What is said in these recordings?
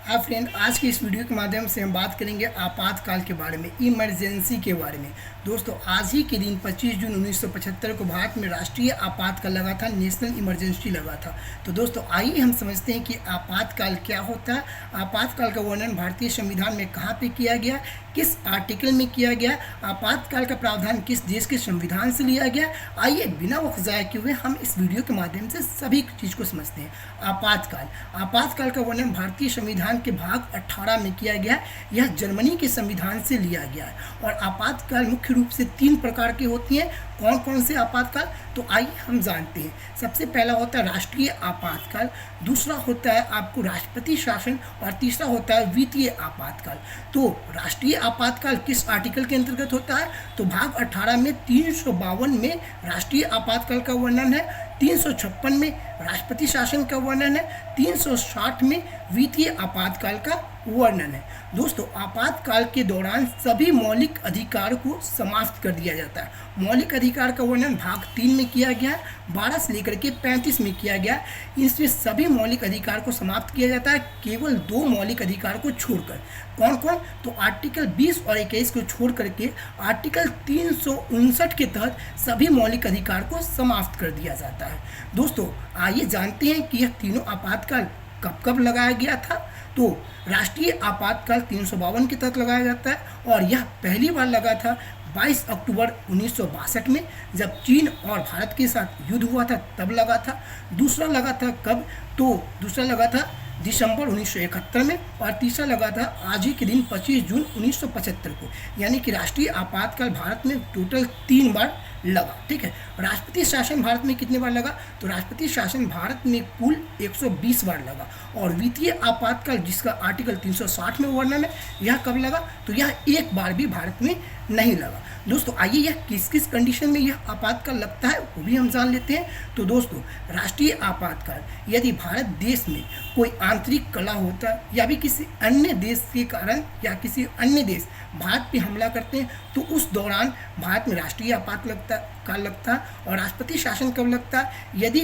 हाँ फ्रेंड, आज की इस वीडियो के माध्यम से हम बात करेंगे आपातकाल के बारे में, इमरजेंसी के बारे में। दोस्तों, आज ही के दिन 25 जून 1975 को भारत में राष्ट्रीय आपातकाल लगा था, नेशनल इमरजेंसी लगा था। तो दोस्तों, आइए हम समझते हैं कि आपातकाल क्या होता है। आपातकाल का वर्णन भारतीय संविधान में कहाँ पे किया गया, किस आर्टिकल में किया गया, आपातकाल का प्रावधान किस देश के संविधान से लिया गया। आइए बिना वक्त ज़ाया किए हुए हम इस वीडियो के माध्यम से सभी चीज़ को समझते हैं। आपातकाल का वर्णन भारतीय संविधान के भाग 18 में किया गया। यह जर्मनी के संविधान से लिया गया है। और आपातकाल मुख्य रूप से 3 प्रकार की होती हैं। कौन कौन से आपातकाल, तो आइए हम जानते हैं। सबसे पहला होता है राष्ट्रीय आपातकाल, दूसरा होता है आपको राष्ट्रपति शासन, और तीसरा होता है वित्तीय आपातकाल। तो राष्ट्रीय आपातकाल किस आर्टिकल के अंतर्गत होता है, तो भाग 18 में 352 में राष्ट्रीय आपातकाल का वर्णन है, 356 में राष्ट्रपति शासन का वर्णन है, 360 में वित्तीय आपातकाल का वर्णन है। दोस्तों, आपातकाल के दौरान सभी मौलिक अधिकारों को समाप्त कर दिया जाता है। मौलिक अधिकार का वर्णन भाग 3 में किया गया है, 12 से लेकर के 35 में किया गया। इसमें सभी मौलिक अधिकार को समाप्त किया जाता है, केवल 2 मौलिक अधिकार को छोड़कर। कौन कौन, तो आर्टिकल 20 और 21 को छोड़ करके आर्टिकल 359 के तहत सभी मौलिक अधिकार को समाप्त कर दिया जाता है। दोस्तों, आइए जानते हैं कि यह तीनों आपातकाल कब कब लगाया गया था। तो राष्ट्रीय आपातकाल 352 के तहत लगाया जाता है, और यह पहली बार लगा था 22 अक्टूबर 1962 में, जब चीन और भारत के साथ युद्ध हुआ था, तब लगा था। दूसरा लगा था कब, तो दूसरा लगा था दिसंबर 1971 में, और तीसरा लगा था आज ही के दिन 25 जून 1975 को। यानी कि राष्ट्रीय आपातकाल भारत में टोटल 3 बार लगा। ठीक है। राष्ट्रपति शासन भारत में कितने बार लगा, तो राष्ट्रपति शासन भारत में कुल 120 बार लगा। और वित्तीय आपातकाल जिसका आर्टिकल 360 में वर्णन है, यह कब लगा, तो यह एक बार भी भारत में नहीं लगा। दोस्तों, आइए यह किस किस कंडीशन में यह आपातकाल लगता है वो भी हम जान लेते हैं। तो दोस्तों, राष्ट्रीय आपातकाल यदि भारत देश में कोई आंतरिक कलह होता है, या भी किसी अन्य देश के कारण या किसी अन्य देश भारत पे हमला करते हैं, तो उस दौरान भारत में राष्ट्रीय आपातकाल लगता है। और राष्ट्रपति शासन कब लगता है, यदि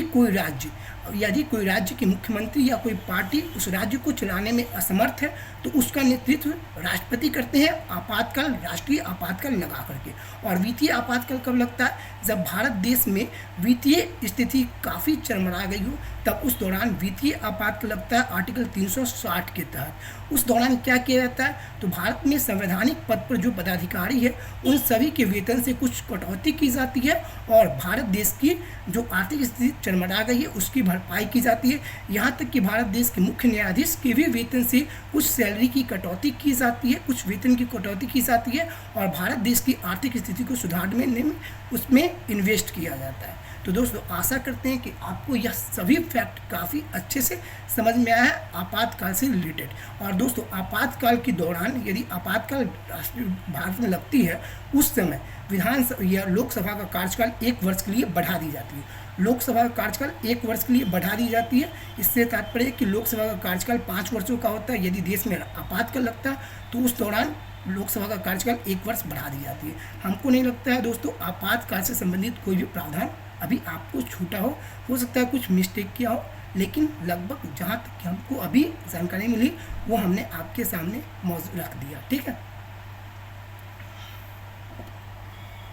कोई राज्य के मुख्यमंत्री या कोई पार्टी उस राज्य को चलाने में असमर्थ है, तो उसका नेतृत्व राष्ट्रपति करते हैं आपातकाल, राष्ट्रीय आपातकाल लगा करके। और वित्तीय आपातकाल कब लगता है, जब भारत देश में वित्तीय स्थिति काफ़ी चरमरा गई हो, तब उस दौरान वित्तीय आपातकाल लगता है आर्टिकल 360 के तहत। उस दौरान क्या किया जाता है, तो भारत में संवैधानिक पद पर जो पदाधिकारी है, उन सभी के वेतन से कुछ कटौती की जाती है, और भारत देश की जो आर्थिक स्थिति चरमरा गई है उसकी भरपाई की जाती है। यहाँ तक कि भारत देश के मुख्य न्यायाधीश के भी वेतन से कुछ सैलरी की कटौती की जाती है, कुछ वेतन की कटौती की जाती है, और भारत देश की आर्थिक स्थिति को सुधारने में उसमें इन्वेस्ट किया जाता है। तो दोस्तों, आशा करते हैं कि आपको यह सभी फैक्ट काफ़ी अच्छे से समझ में आया है आपातकाल से रिलेटेड। और दोस्तों, आपातकाल के दौरान यदि आपातकाल भारत में लगती है, उस समय विधानसभा या लोकसभा का कार्यकाल 1 वर्ष के लिए बढ़ा दी जाती है। लोकसभा का कार्यकाल 1 वर्ष के लिए बढ़ा दी जाती है। इससे तात्पर्य है कि लोकसभा का कार्यकाल 5 वर्षों का होता है। यदि देश में आपातकाल लगता है, तो उस दौरान लोकसभा का कार्यकाल 1 वर्ष बढ़ा दी जाती है। हमको नहीं लगता है दोस्तों आपातकाल से संबंधित कोई भी प्रावधान अभी आपको छूटा हो सकता है कुछ मिस्टेक किया हो, लेकिन लगभग जहाँ तक कि हमको अभी जानकारी मिली वो हमने आपके सामने मौजूद रख दिया। ठीक है।